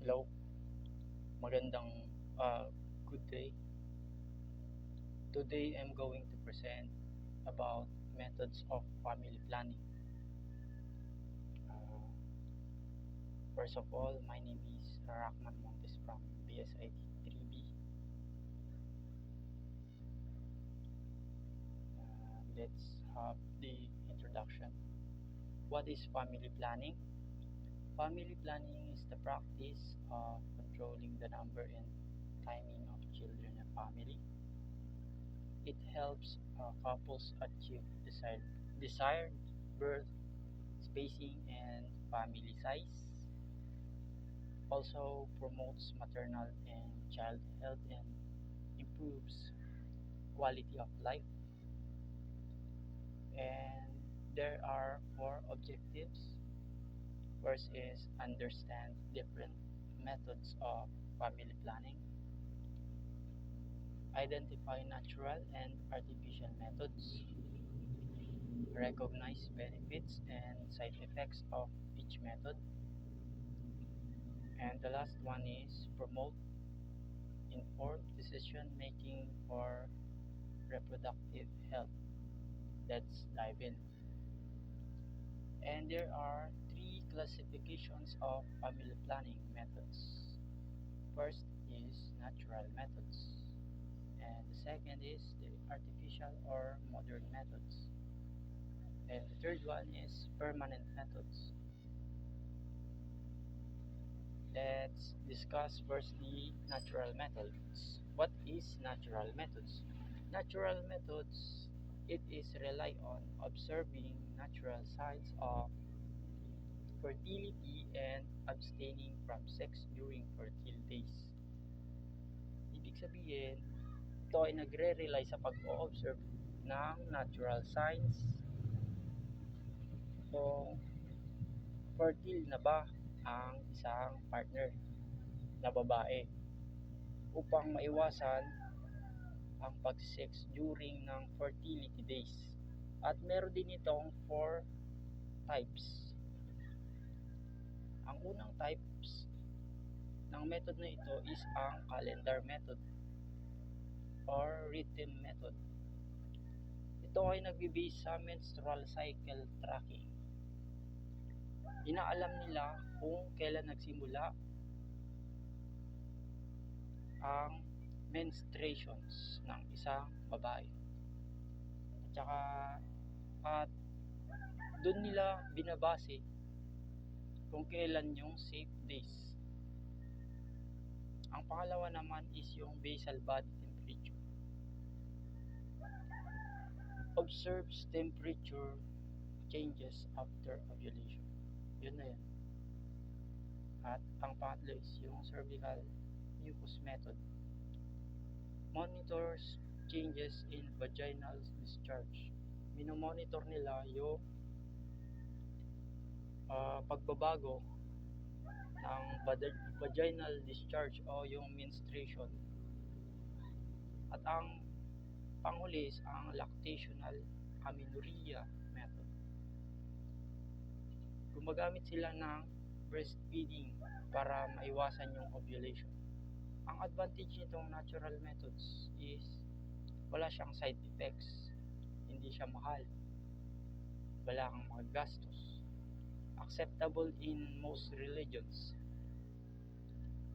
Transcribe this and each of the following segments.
Hello, magandang good day. Today I'm going to present about methods of family planning. Uh, First of all, my name is Rahman Montes from BSIT 3B. Let's have the introduction. What is family planning? Family planning is the practice of controlling the number and timing of children in a family. It helps couples achieve desired birth spacing and family size, also promotes maternal and child health and improves quality of life. And there are four objectives. First is understand different methods of family planning, identify natural and artificial methods, recognize benefits and side effects of each method, and the last one is promote informed decision making for reproductive health. Let's dive in. And there are three classifications of family planning methods. First is natural methods, and the second is the artificial or modern methods, and the third one is permanent methods. Let's discuss first the natural methods. What is natural methods? Natural methods, it is rely on observing natural signs of fertility and abstaining from sex during fertile days. Ibig sabihin, ito ay nagre-rely sa pag-o-observe ng natural signs kung fertile na ba ang isang partner na babae upang maiwasan ang pag-sex during ng fertility days. At meron din itong 4 types. Ang unang types ng method na ito is ang calendar method or rhythm method. Ito ay nagbe-base sa menstrual cycle tracking. Inaalam nila kung kailan nagsimula ang menstruations ng isang babae. At doon nila binabase kung kailan yung safe days. Ang pangalawa naman is yung basal body temperature. Observes temperature changes after ovulation. Yun na yun. At ang pangatlo is yung cervical mucus method. Monitors changes in vaginal discharge. Minomonitor nila yung pagbabago ng vaginal discharge o yung menstruation. At ang panghuli is ang lactational amenorrhea method. Gumagamit sila ng breastfeeding para maiwasan yung ovulation. Ang advantage nitong natural methods is wala siyang side effects, hindi siya mahal, wala kang mga gastos, acceptable in most religions.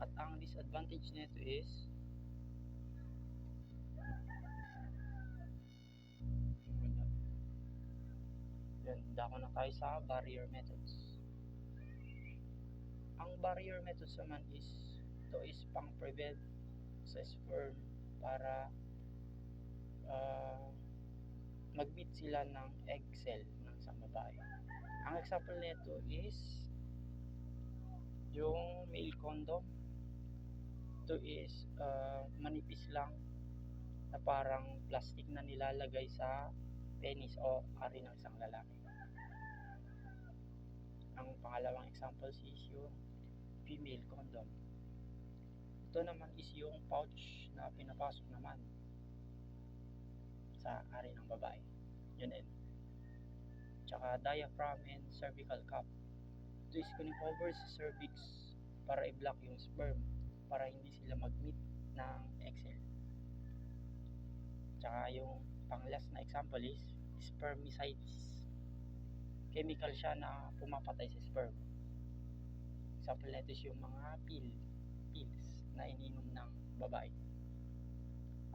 At ang disadvantage nito is dako na tayo sa barrier methods. Ang barrier methods naman is ito is pang-prevent sa sperm para mag-meet sila ng egg cell ng isang babae. Ang example nito is yung male condom. Ito is manipis lang na parang plastic na nilalagay sa penis o ari ng isang lalaki. Ang pangalawang example is yung female condom. Ito naman is yung pouch na pinapasok naman sa ari ng babae. Yun din. Tsaka diaphragm and cervical cup. Ito is kung cover sa cervix para i-block yung sperm para hindi sila mag-meet ng egg cell. Tsaka yung pang-last na example is spermicides. Chemical siya na pumapatay sa sperm. Example nito is yung mga pills na ininom ng babae.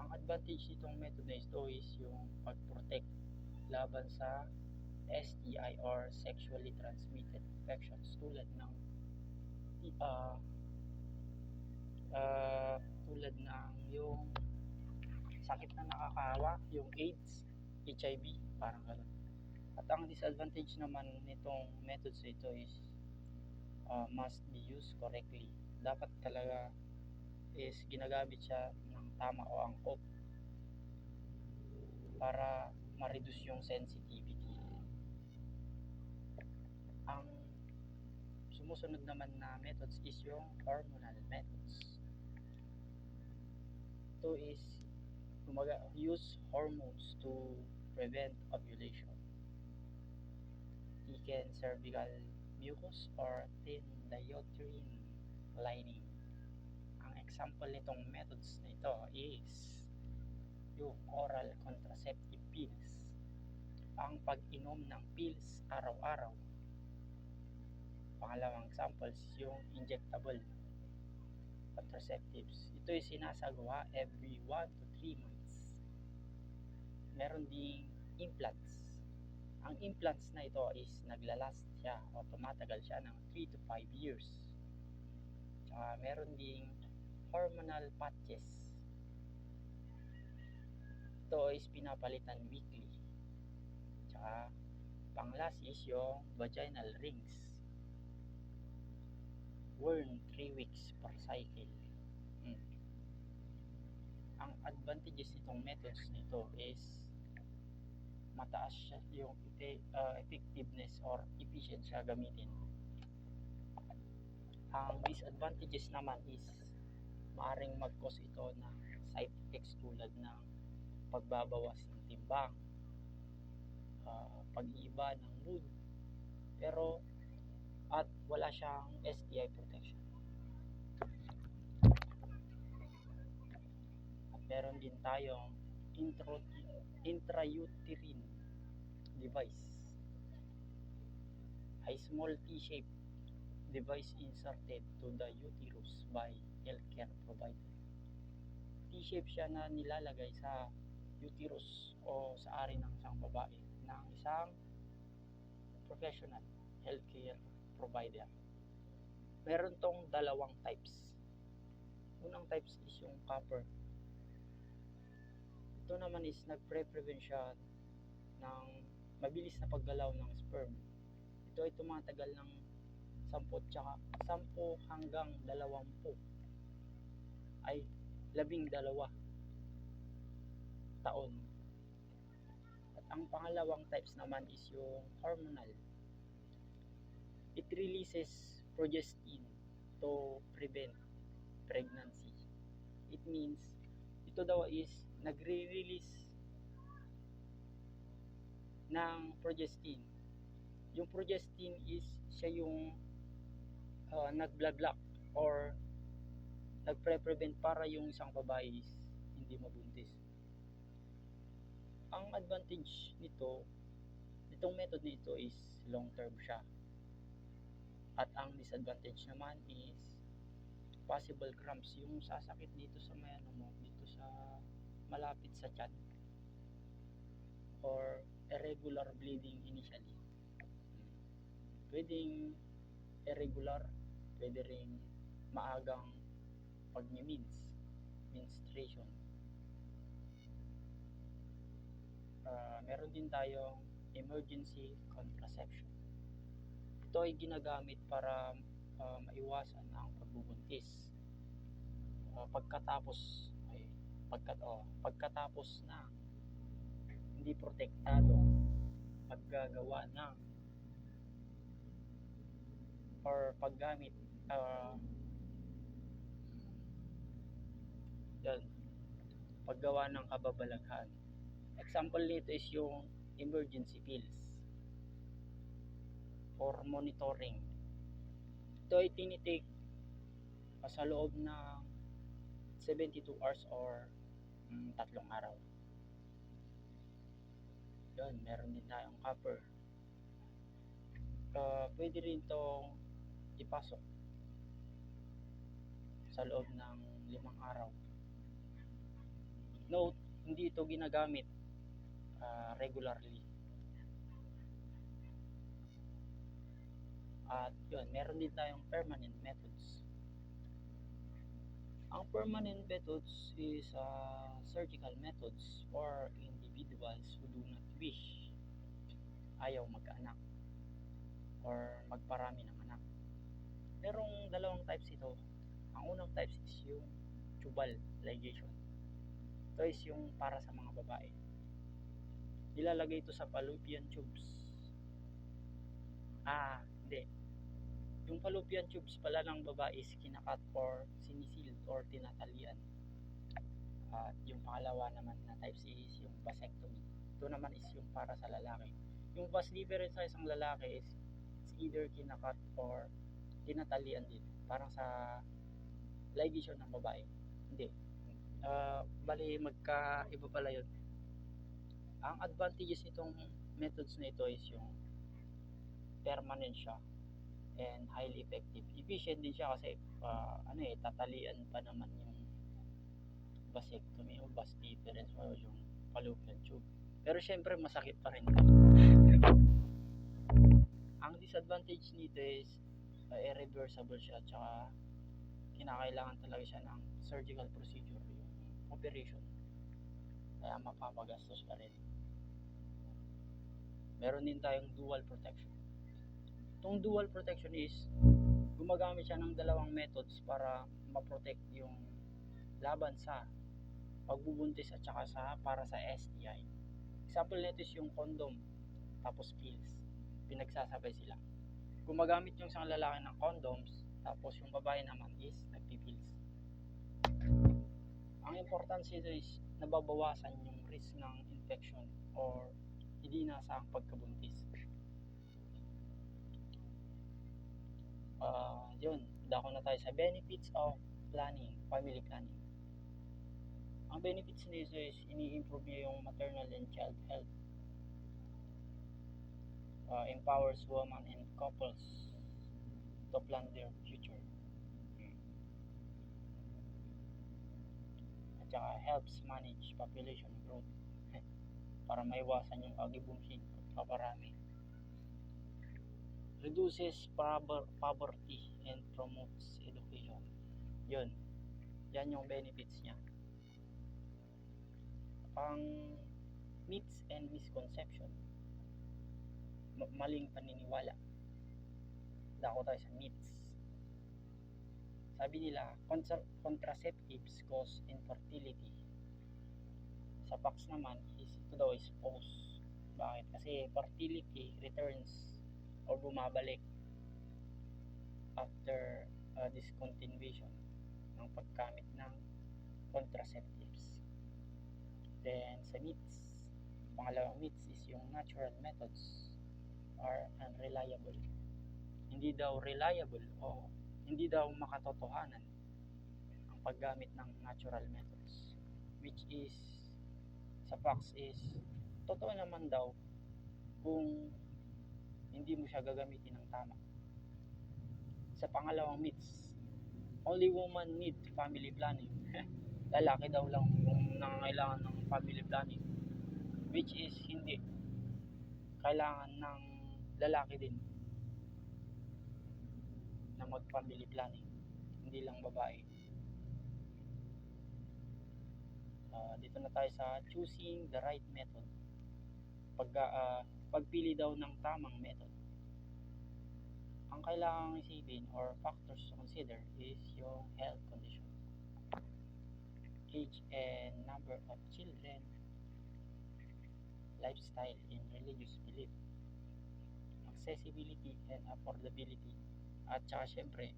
Ang advantage nitong method na ito is yung pag-protect laban sa STI or sexually transmitted infections tulad ng yung sakit na nakakahawa, yung AIDS, HIV, parang gano'n. At ang disadvantage naman nitong methods ito is must be used correctly. Dapat talaga is ginagamit siya ng tama o angkop para ma-reduce yung sensitivity. Ang sumusunod naman na methods is yung hormonal methods. Ito is use hormones to prevent ovulation. Thicken cervical mucus or thin the uterine lining. Ang example nitong methods na ito is yung oral contraceptive pills. Ang pag-inom ng pills araw-araw. Pangalawang example is yung injectable contraceptives. Ito ay sinasagawa every 1 to 3 months. Meron ding implants. Ang implants na ito is naglalast siya o tumatagal siya ng 3 to 5 years. Tsaka meron ding hormonal patches. Ito is pinapalitan weekly. Tsaka pang-last is yung vaginal rings. Worn 3 weeks per cycle. Ang advantages nitong methods nito is mataas siya yung effectiveness or efficiency siya gamitin. Ang disadvantages naman is maaring mag-cause ito ng side effects tulad ng pagbabawas ng timbang, pag-iiba ng mood, pero at wala siyang STI protection. At meron din tayong intrauterine device, a small T-shaped device inserted to the uterus by healthcare provider. T-shape siya na nilalagay sa uterus o sa ari ng isang babae ng isang professional healthcare provider. Meron tong dalawang types. Unang types is yung copper. Ito naman is nagpre-prevent siya ng mabilis na paggalaw ng sperm. Ito ay tumatagal ng 10 hanggang 20 ay 12 taon. At ang pangalawang types naman is yung hormonal. It releases progestin to prevent pregnancy. It means ito daw is nagre-release ng progestin. Yung progestin is siya yung nag-block or nagpre-prevent para yung isang babae is hindi mabuntis. Ang advantage nitong method nito is long term siya. At ang disadvantage naman is possible cramps, yung sasakit dito sa may dito sa malapit sa tiyan, or irregular bleeding initially. Pwedeng irregular, pwede ring maagang menstruation. Meron din tayong emergency contraception. Ito ay ginagamit para maiwasan ang pagbubuntis. Pagkatapos na hindi protektado paggagawa ng or paggamit paggawa ng kababalaghan. Example nito is yung emergency pills for monitoring. Ito ay tinitake sa loob ng 72 hours or 3 araw. Yun, meron din tayong copper. Pwede rin itong ipasok sa loob ng 5 araw. Note, hindi ito ginagamit regularly. At yun, meron din tayong permanent methods. Ang permanent methods is surgical methods for individuals who do not wish, ayaw magkaanak or magparami ng anak. Merong dalawang types ito. Ang unang types is yung tubal ligation. Ito is yung para sa mga babae. Ilalagay ito sa fallopian tubes. Hindi. Yung fallopian tubes pala ng babae is kinakat or sinisil or tinatalian. At yung pangalawa naman na types is yung vasectomy. Ito naman is yung para sa lalaki. Yung vas difference sa isang lalaki is either kinakat or tinatalian din. Parang sa ligation ng babae. Hindi. Bali magkaiba pala yun. Ang advantages nitong methods na ito is yung permanent siya and highly effective. Efficient din siya kasi tatalian pa naman yung vasectomy o vas difference o yung fallopian tube. Pero syempre masakit pa rin. Ang disadvantage nito is irreversible siya, tsaka kinakailangan talaga siya ng surgical procedure, yung operation. Kaya mapapagastos ka rin. Meron din tayong dual protection. Itong dual protection is gumagamit siya ng dalawang methods para ma-protect yung laban sa pagbubuntis at saka para sa STI. Example nito is yung condom tapos pills. Pinagsasabay sila. Gumagamit yung isang lalaki ng condoms tapos yung babae naman is nagpipills. Ang importansya nito is nababawasan yung risk ng infection or hindi inaasahang pagkabuntis. Yun, dako na tayo sa benefits of planning, family planning. Ang benefits nito is ini-improve niya yung maternal and child health. Empowers women and couples to plan their future. At saka helps manage population growth para maiwasan yung pag-ibungsin at paparami. Reduces poverty and promotes education. Yan yung benefits niya. Ang myths and misconception, maling paniniwala. Dako tayo sa myths. Sabi nila, contraceptives cause infertility. Sa facts naman, ito daw is false. Bakit? Kasi fertility returns o bumabalik after discontinuation ng paggamit ng contraceptives. Then sa myths, pangalawang myths is yung natural methods are unreliable. Hindi daw reliable o hindi daw makatotohanan ang paggamit ng natural methods, which is sa facts is totoo naman daw kung hindi mo siya gagamitin ng tama. Sa pangalawang myths, only woman need family planning. Lalaki daw lang yung nangangailangan ng family planning, which is hindi. Kailangan ng lalaki din na mag-family planning, hindi lang babae. Dito na tayo sa choosing the right method. Pagpili daw ng tamang method. Ang kailangang isipin or factors to consider is yung health condition, age and number of children, lifestyle and religious belief, accessibility and affordability, at saka syempre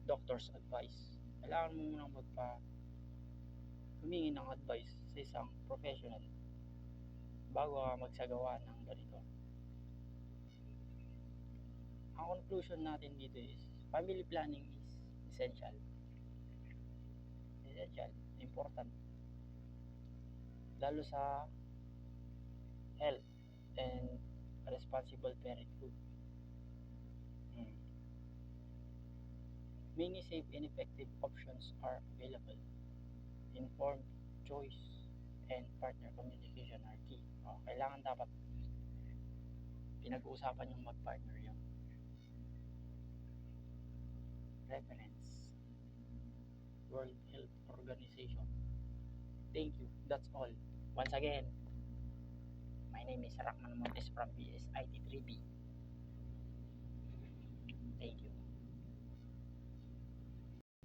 doctor's advice. Kailangan mo munang humingi ng advice sa isang professional bago ka magsagawa ng ganito. Ang conclusion natin dito is family planning is essential essential, important, lalo sa health and responsible parenthood. Mm. Many safe and effective options are available. Informed choice and partner communication are key. Kailangan dapat pinag-uusapan yung mag-partner yung reference. World Health Organization. Thank you. That's all. Once again, my name is Rakman Montes from BSIT 3B.